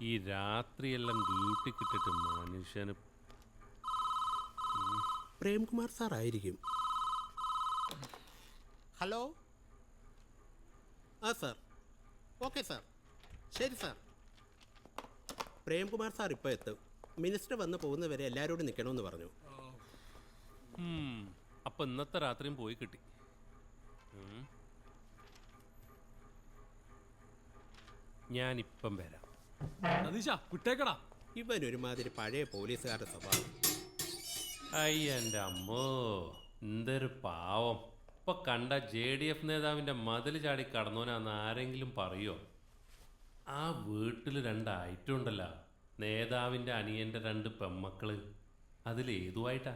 ഈ രാത്രിയെല്ലാം ഡ്യൂട്ടി കിട്ടിട്ട് മനുഷ്യന് പ്രേംകുമാർ സാർ ആയിരിക്കും. ഹലോ. ആ സാർ. Okay sir. ശരി സാർ. പ്രേംകുമാർ സാർ ഇപ്പോൾ എത്തും. മിനിസ്റ്റർ വന്ന് പോകുന്നവരെ എല്ലാവരോടും നിൽക്കണമെന്ന് പറഞ്ഞു. അപ്പം ഇന്നത്തെ രാത്രിയും പോയി കിട്ടി. ഞാനിപ്പം വരാം. വിട്ടേക്കടാ. ഇവൻ ഒരുമാതിരി പഴയ പോലീസുകാരുടെ സ്വഭാവം. അയ്യൻ്റെ അമ്മോ, എന്തൊരു പാവം. ഇപ്പൊ കണ്ട JDF നേതാവിൻ്റെ മതിൽ ചാടി കടന്നോനാന്ന് ആരെങ്കിലും പറയോ? ആ വീട്ടിൽ 2 ഐറ്റം ഉണ്ടല്ലോ, നേതാവിൻ്റെ അനിയൻ്റെ 2 പെമ്മക്കള്. അതിലേതുമായിട്ടാ?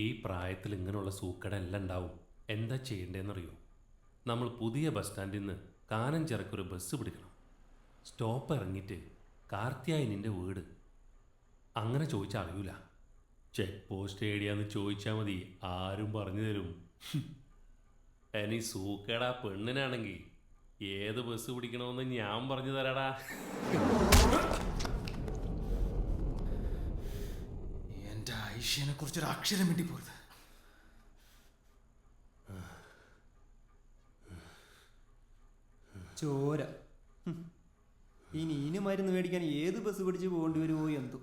ഈ പ്രായത്തിൽ ഇങ്ങനെയുള്ള സൂക്കട എല്ലാം ഉണ്ടാവും. എന്താ ചെയ്യേണ്ടതെന്നറിയോ? നമ്മൾ പുതിയ ബസ് സ്റ്റാൻഡിൽ നിന്ന് കാനഞ്ചിറക്കൊരു ബസ് പിടിക്കണം. സ്റ്റോപ്പ് ഇറങ്ങിയിട്ട് കാർത്തിയായനിൻ്റെ വീട്. അങ്ങനെ ചോദിച്ചാൽ അറിയൂല. ചെക്ക് പോസ്റ്റ് ഏടിയാന്ന് ചോദിച്ചാൽ മതി, ആരും പറഞ്ഞു തരും. ഇനി സൂക്കേട പെണ്ണിനാണെങ്കിൽ ഏത് ബസ് പിടിക്കണമെന്ന് ഞാൻ പറഞ്ഞു തരാടാ. എന്റെ ഐഷ്യനെ കുറിച്ചൊരു അക്ഷരം വേണ്ടി പോയത്. ചോര. ഇനി മരുന്ന് മേടിക്കാൻ ഏത് ബസ് പിടിച്ച് പോകേണ്ടി വരുമോ എന്തോ.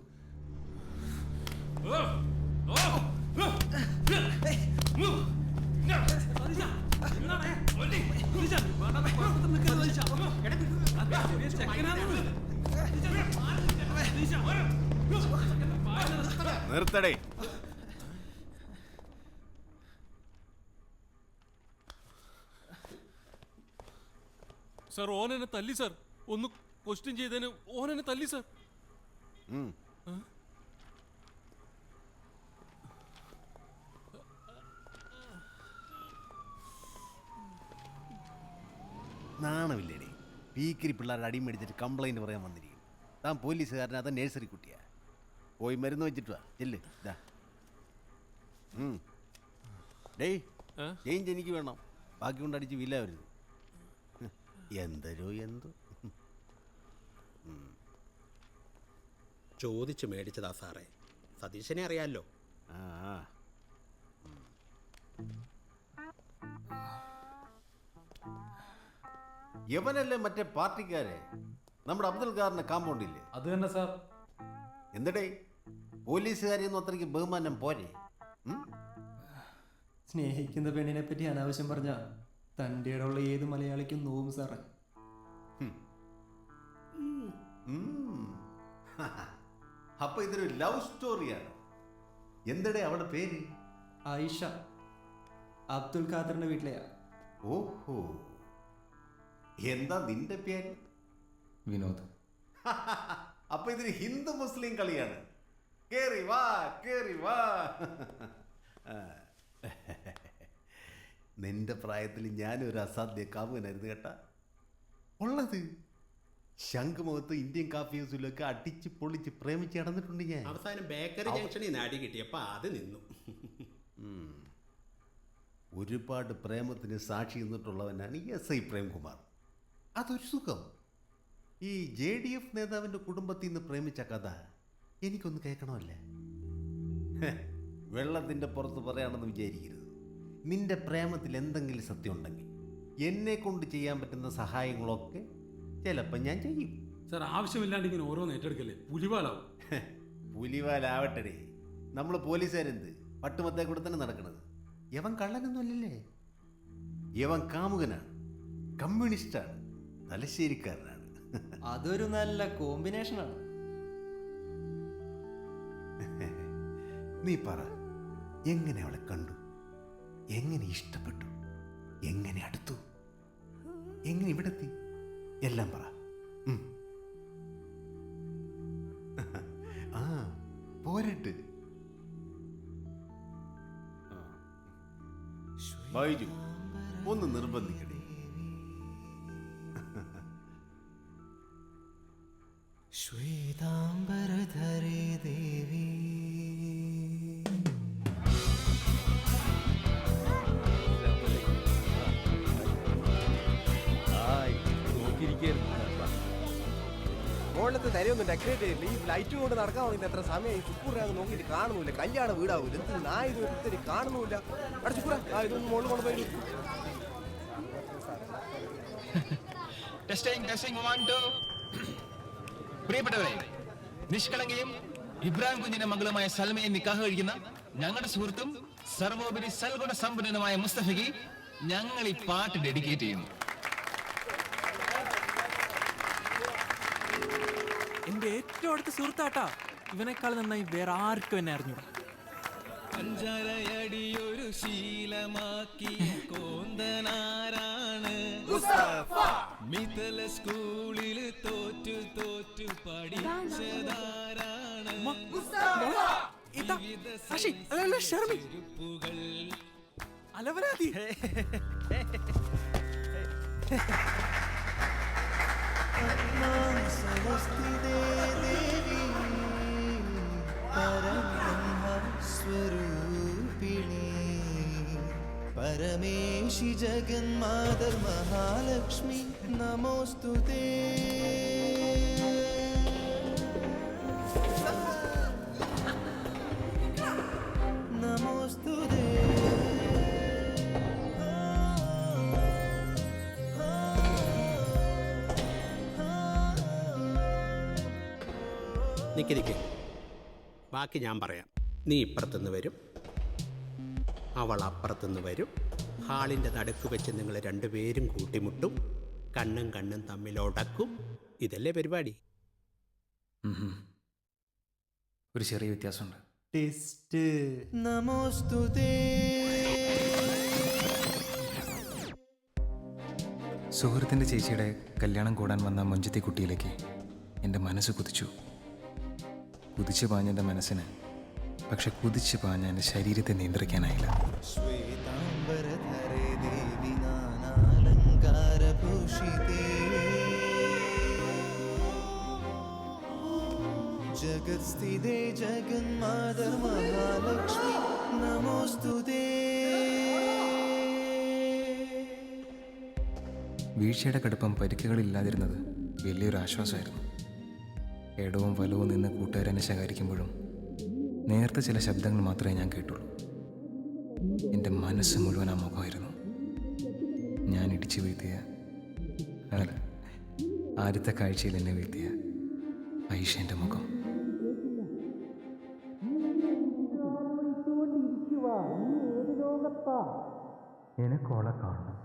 നിർത്തടേ. സാർ ഓനെന്നെ തല്ലി സാർ. ഒന്ന് ക്വസ്റ്റ്യൻ ചെയ്തതിന് ഓനെന്നെ തല്ലി സാർ. നാണമില്ലേടേ? പീക്കിരി പിള്ളേരുടെ അടിയും മേടിച്ചിട്ട് കംപ്ലൈൻറ്റ് പറയാൻ വന്നിരിക്കും. താൻ പോലീസുകാരനെ അതാ നേഴ്സറി കുട്ടിയാ. പോയി മരുന്ന് വെച്ചിട്ട് വാ. ചെല്ല്. ഡേയ്, ചേഞ്ച് എനിക്ക് വേണം. ബാക്കി കൊണ്ട് അടിച്ച് വില്ല വരുന്നു. എന്തോ ചോദിച്ചു മേടിച്ചതാ സാറേ. സതീശനെ അറിയാമല്ലോ. യവനല്ലേ മറ്റേ പാർട്ടിക്കാരെ, നമ്മുടെ അബ്ദുൽഖാറിന്റെ കാമ്പൗണ്ടില്ലേ? അത് തന്നെ സാർ. എന്തടേ, പോലീസുകാരെയൊന്നും അത്രയ്ക്ക് ബഹുമാനം പോരെ? സ്നേഹിക്കുന്ന പെണ്ണിനെ പറ്റി അനാവശ്യം പറഞ്ഞ തൻ്റെ ഇടമുള്ള ഏത് മലയാളിക്കും നോവും സാറേ. അപ്പൊ ഇതൊരു ലവ് സ്റ്റോറിയാണ്. എന്തടേ അവളുടെ പേര്? ആയിഷ. അബ്ദുൽ ഖാദറിന്റെ വീട്ടിലെയാ. ഓഹോ, എന്താ നിന്റെ പേര്? വിനോദ്. അപ്പൊ ഇതൊരു ഹിന്ദു മുസ്ലിം കളിയാണ്. കേറി വാ, കേറി വാ. നിന്റെ പ്രായത്തിൽ ഞാനൊരു അസാധ്യ കാമുകനായിരുന്നു കേട്ടാ. ഉള്ളത് ശംഖുമുഖത്ത് ഇന്ത്യൻ കാഫി ഹൗസിലൊക്കെ അടിച്ച് പൊളിച്ച് പ്രേമിച്ച് നടന്നിട്ടുണ്ട് ഞാൻ. അവസാനം ബേക്കറി ജംഗ്ഷനിൽ നാടി കിട്ടിയപ്പോൾ അത് നിന്നു. ഒരുപാട് പ്രേമത്തിന് സാക്ഷി നിന്നിട്ടുള്ളവനാണ് SI പ്രേംകുമാർ. അതൊരു സുഖം. ഈ JDF നേതാവിൻ്റെ കുടുംബത്തിൽ നിന്ന് പ്രേമിച്ച കഥ എനിക്കൊന്ന് കേൾക്കണമല്ലേ? വെള്ളത്തിൻ്റെ പുറത്ത് പറയാണെന്ന് വിചാരിക്കരുത്. നിന്റെ പ്രേമത്തിൽ എന്തെങ്കിലും സത്യം ഉണ്ടെങ്കിൽ എന്നെ കൊണ്ട് ചെയ്യാൻ പറ്റുന്ന സഹായങ്ങളൊക്കെ ചിലപ്പോൾ ഞാൻ ചെയ്യും. സാർ, ആവശ്യമില്ലാണ്ട് ഇങ്ങനെ ഓരോന്ന് ഏറ്റെടുക്കല്ലേ, പുലിവാലാവും. പുലിവാലാവട്ടെ. നമ്മൾ പോലീസുകാരെന്ത് പട്ടുമത്തേ കൂടെ തന്നെ നടക്കണത്. യവൻ കള്ളനൊന്നും അല്ലല്ലേ. യവൻ കാമുകനാണ്, കമ്മ്യൂണിസ്റ്റാണ്, തലശ്ശേരിക്കാരനാണ്. അതൊരു നല്ല കോമ്പിനേഷനാണ്. നീ പറ, എങ്ങനെ അവളെ കണ്ടു, എങ്ങനെ ഇഷ്ടപ്പെട്ടു, എങ്ങനെ അടുത്തു, എങ്ങനെ ഇവിടെത്തി, എല്ലാം പറ. ആ പോരട്ട്. ബൈജു, ഒന്ന് നിർബന്ധിക്കണേ. ശ്വേതാംബരധരേ ദേവി മുകളിലത്തെ തരയൊന്നും ഡെക്കറേറ്റ് ചെയ്തില്ല. ഈ ലൈറ്റും കൊണ്ട് നടക്കാൻ വേണ്ടിയിട്ട് എത്ര സമയം ചുക്കൂറാന്ന് നോക്കിയിട്ട് കാണുന്നില്ല. കല്യാണ വീടാവൂല. എന്ത് നായത് ഒത്തിരി കാണുന്നില്ല. അവിടെ ചുക്കൂറ ഇതൊന്നും മുകളിൽ കൊണ്ടുപോയി. പ്രിയപ്പെട്ടവരെ, നിഷ്കളങ്കയും ഇബ്രാഹിം കുഞ്ഞിന്റെ മകളുമായ സൽമയെ നിക്കാഹ് കഴിക്കുന്ന ഞങ്ങളുടെ സുഹൃത്തും സർവോപരി സൽഗുണ സമ്പന്നനുമായ മുസ്തഫയ്ക്ക് ഞങ്ങൾ ഈ പാട്ട് ഡെഡിക്കേറ്റ് ചെയ്യുന്നു. എന്റെ ഏറ്റവും അടുത്ത സുഹൃത്താട്ടാ. ഇവനേക്കാൾ നന്നായി വേറെ ആർക്കും എന്നെ അറിഞ്ഞൂടാ. അഞ്ചരയടിയൊരു ശീലമാക്കിയ കോന്തനാരാണ് മിതല സ്കൂളിൽ തോറ്റു തോറ്റു പഠിച്ചതാരാണ് ചെരുപ്പുകൾ അലവരാതി. സമസ്തിദേ ദേവി പരബ്രഹ്മസ്വരൂപിണി പരമേശി ജഗന്മാതർ മഹാലക്ഷ്മി നമോസ്തുതേ. നമോസ്തുതേ. നിൽക്ക് ബാക്കി ഞാൻ പറയാം. നീ ഇപ്പുറത്തുനിന്ന് വരും, അവൾ അപ്പുറത്തുനിന്ന് വരും. ഹാളിൻ്റെ നടുക്ക് വെച്ച് നിങ്ങൾ രണ്ടുപേരും കൂട്ടിമുട്ടും, കണ്ണും കണ്ണും തമ്മിൽ ഉടക്കും. ഇതല്ലേ പരിപാടി? ഒരു ചെറിയ വ്യത്യാസമുണ്ട്. ടെസ്റ്റ്. നമോസ്തുതേ. സുഹൃത്തിൻ്റെ ചേച്ചിയുടെ കല്യാണം കൂടാൻ വന്ന മഞ്ജുത്തി കുട്ടിയിലേക്ക് എൻ്റെ മനസ്സ് കുതിച്ചു. കുതിച്ചു പാഞ്ഞ എൻ്റെ മനസ്സിന് പക്ഷെ കുതിച്ചു പാഞ്ഞ എൻ്റെ ശരീരത്തെ നിയന്ത്രിക്കാനായില്ല. ശ്വേതാംബരധരേ ദേവി നാനാലങ്കാരഭൂഷിതേ ജഗത്സ്ഥിതേ ജഗന്മാതർ മഹാലക്ഷ്മി നമോസ്തുതേ. വീഴ്ചയുടെ കടുപ്പം പരിക്കുകളില്ലാതിരുന്നത് വലിയൊരു ആശ്വാസമായിരുന്നു. ഇടവും വലവും നിന്ന് കൂട്ടുകാരെന്നെ ശകാരിക്കുമ്പോഴും നേരത്തെ ചില ശബ്ദങ്ങൾ മാത്രമേ ഞാൻ കേട്ടുള്ളൂ. എൻ്റെ മനസ്സ് മുഴുവൻ ആ മുഖമായിരുന്നു. ഞാൻ ഇടിച്ചു വീഴ്ത്തിയ അല്ല, ആദ്യത്തെ കാഴ്ചയിൽ എന്നെ വീഴ്ത്തിയ ഐഷേൻ്റെ മുഖം. എനക്കോളെ കാണണം.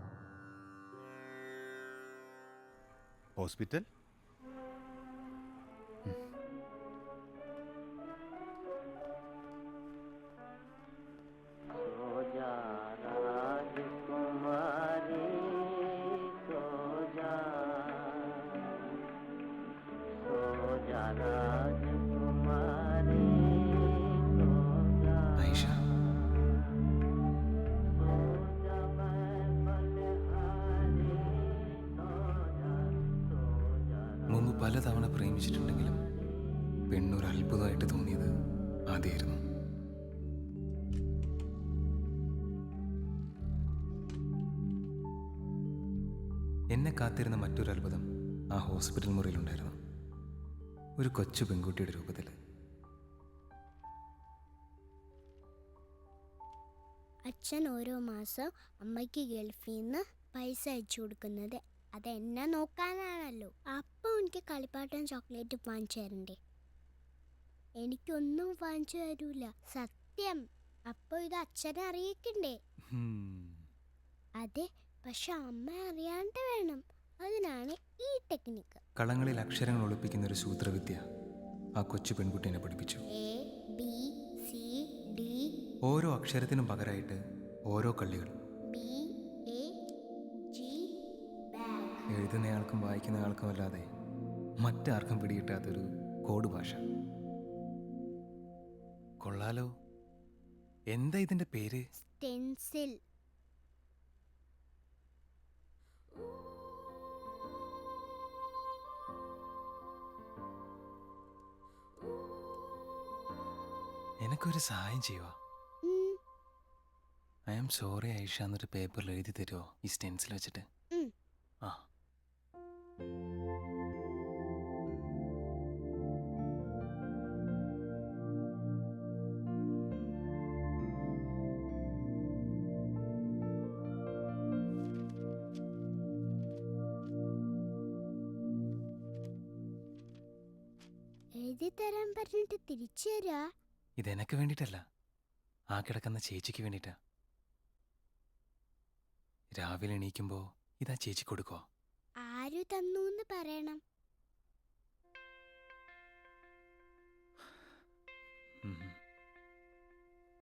ഹോസ്പിറ്റൽ ഐഷ, മുമ്പ് പലതവണ പ്രേമിച്ചിട്ടുണ്ടെങ്കിലും പെണ്ണൊരു അത്ഭുതമായിട്ട് തോന്നിയത് ആദ്യമായിരുന്നു. എന്നെ കാത്തിരുന്ന മറ്റൊരു അത്ഭുതം ആ ഹോസ്പിറ്റൽ മുറിയിലുണ്ടായിരുന്നു. ഒരു കൊച്ചു പെൺകുട്ടിയുടെ രൂപത്തിൽ. അച്ഛൻ ഓരോ മാസം അമ്മയ്ക്ക് ഗൾഫിൽ നിന്ന് പൈസ അയച്ചു കൊടുക്കുന്നത് അതെന്നെ നോക്കാനാണല്ലോ. അപ്പം എനിക്ക് കളിപ്പാട്ടം ചോക്ലേറ്റ് വാങ്ങിച്ചു തരണ്ടേ? എനിക്കൊന്നും വാങ്ങിച്ചു തരൂല, സത്യം. അപ്പോൾ ഇത് അച്ഛനെ അറിയിക്കണ്ടേ? അതെ, പക്ഷെ അമ്മ അറിയാണ്ട് വേണം. അതിനാണ് ഈ ടെക്നിക്ക്. കളങ്ങളിൽ അക്ഷരങ്ങൾ ഒളിപ്പിക്കുന്ന ഒരു സൂത്രവിദ്യ ആ കൊച്ചു പെൺകുട്ടീനെ പഠിപ്പിച്ചു. A B C D. ഓരോ അക്ഷരത്തിനും പകരമായിട്ട് ഓരോ കള്ളികൾ. B A G bag. എഴുതുന്നയാൾക്കും വായിക്കുന്നയാൾക്കും അല്ലാതെ മറ്റാർക്കും പിടികിട്ടാത്തൊരു കോഡ് ഭാഷ. കൊള്ളാലോ. എന്താ ഇതിന്റെ പേര്? സ്റ്റെൻസിൽ. എനിക്കൊരു സഹായം ചെയ്യുക. ഐ ആം സോറി ഐഷ എന്നൊരു പേപ്പറിൽ എഴുതി തരുമോ ഈ സ്റ്റെൻസിൽ വെച്ചിട്ട്? ആ എഴുതി തരാൻ പറഞ്ഞിട്ട് തിരിച്ചു തരാ? ഇതെനക്ക് വേണ്ടിയിട്ടല്ല, ആ കിടക്കുന്ന ചേച്ചിക്ക് വേണ്ടിയിട്ടാ. രാവിലെ എണീക്കുമ്പോൾ ഇതാ ചേച്ചി കൊടുക്കുക. ആരു തന്നൂന്ന് പറയണം.